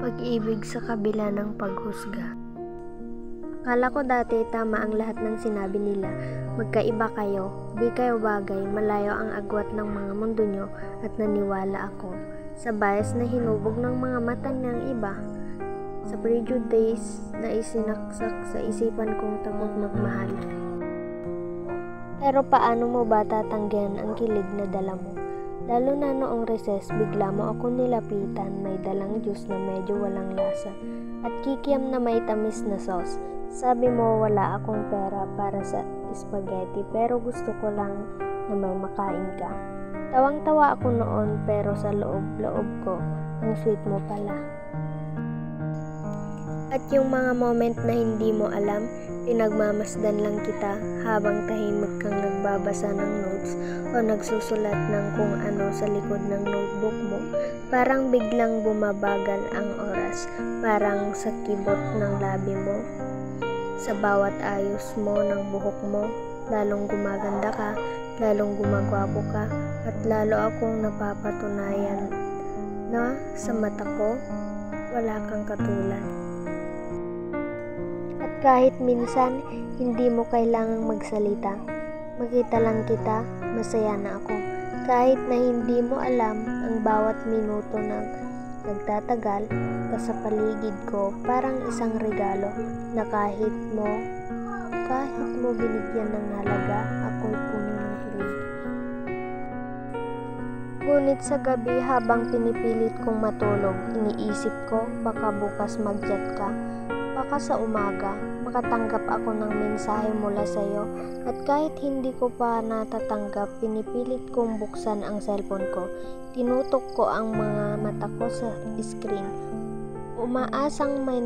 Pag-ibig sa kabila ng paghusga. Akala ko dati tama ang lahat ng sinabi nila. Magkaiba kayo, di kayo bagay, malayo ang agwat ng mga mundo nyo at naniwala ako sa bias na hinubog ng mga mata ng iba. Sa prejudice na isinaksak sa isipan kong takot magmahal. Pero paano mo ba tatanggihan ang kilig na dala mo? Lalo na noong recess, bigla mo ako nilapitan, may dalang juice na medyo walang lasa at kikiam na may tamis na sauce. Sabi mo wala akong pera para sa spaghetti pero gusto ko lang na may makain ka. Tawang-tawa ako noon pero sa loob ko, ang sweet mo pala. At yung mga moment na hindi mo alam, pinagmamasdan lang kita habang tahimik kang nagbabasa ng notes o nagsusulat ng kung ano sa likod ng notebook mo. Parang biglang bumabagal ang oras, parang sa kibot ng labi mo. Sa bawat ayos mo ng buhok mo, lalong gumaganda ka, lalong gumagwapo ka, at lalo akong napapatunayan na sa mata ko, wala kang katulad. At kahit minsan, hindi mo kailangang magsalita. Makita lang kita, masaya na ako. Kahit na hindi mo alam ang bawat minuto na nagtatagal ka sa paligid ko, parang isang regalo na kahit mo binigyan ng halaga, ako'y puno ng kilig. Ngunit sa gabi habang pinipilit kong matulog, iniisip ko baka bukas mag-chat ka. Baka sa umaga, makatanggap ako ng mensahe mula sa'yo at kahit hindi ko pa natatanggap, pinipilit kong buksan ang cellphone ko. Tinutok ko ang mga mata ko sa screen. Umaasang may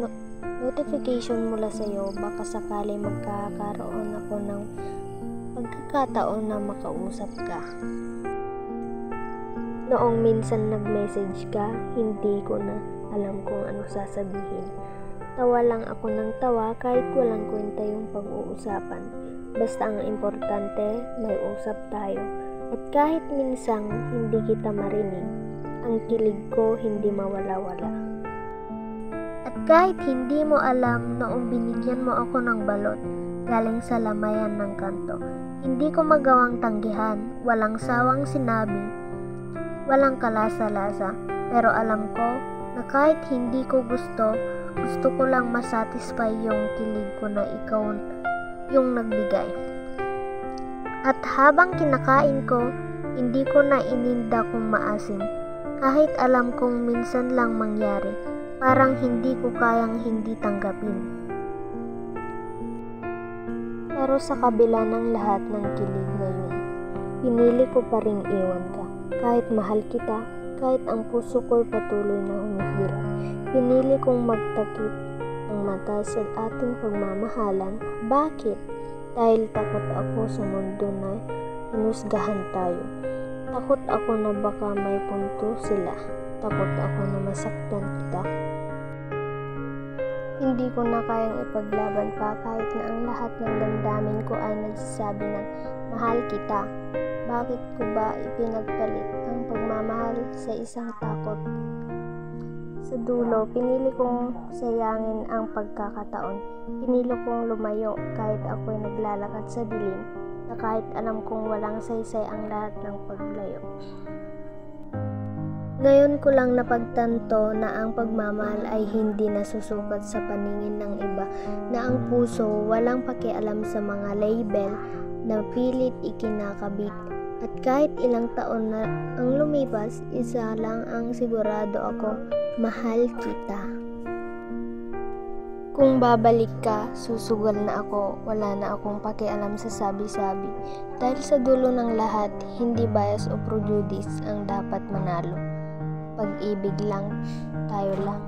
notification mula sa'yo, baka sakali magkakaroon ako ng pagkakataon na makausap ka. Noong minsan nag-message ka, hindi ko na alam kung ano sasabihin. Tawa lang ako ng tawa kahit walang kwenta yung pag-uusapan. Basta ang importante, may usap tayo. At kahit minsang hindi kita marinig, ang kilig ko hindi mawala-wala. At kahit hindi mo alam noong binigyan mo ako ng balot, galing sa lamayan ng kanto, hindi ko magawang tanggihan, walang sawang sinabi, walang kalasa-lasa. Pero alam ko na kahit hindi ko gusto ko lang masatisfy yung kilig ko na ikaw yung nagbigay. At habang kinakain ko, hindi ko na ininda kung maasim. Kahit alam kong minsan lang mangyari, parang hindi ko kayang hindi tanggapin. Pero sa kabila ng lahat ng kilig ngayon, pinili ko pa ring iwan ka. Kahit mahal kita, kahit ang puso ko'y patuloy na humihirap, pinili kong magtakip ang mata sa ating pagmamahalan. Bakit? Dahil takot ako sa mundo na hinusgahan tayo. Takot ako na baka may punto sila. Takot ako na masaktan kita. Hindi ko na kayang ipaglaban pa kahit na ang lahat ng damdamin ko ay nagsasabi ng mahal kita. Bakit ko ba ipinagpalit ang pagmamahal sa isang takot? Sa dulo, pinili kong sayangin ang pagkakataon. Pinili kong lumayo kahit ako'y naglalakad sa dilim, na kahit alam kong walang saysay ang lahat ng paglayo. Ngayon ko lang napagtanto na ang pagmamahal ay hindi nasusukat sa paningin ng iba, na ang puso walang pakialam sa mga label na pilit ikinakabit. At kahit ilang taon na ang lumipas, isa lang ang sigurado ako, mahal kita. Kung babalik ka, susugal na ako, wala na akong pakialam sa sabi-sabi. Dahil sa dulo ng lahat, hindi bias o prejudice ang dapat manalo. Pag-ibig lang, tayo lang.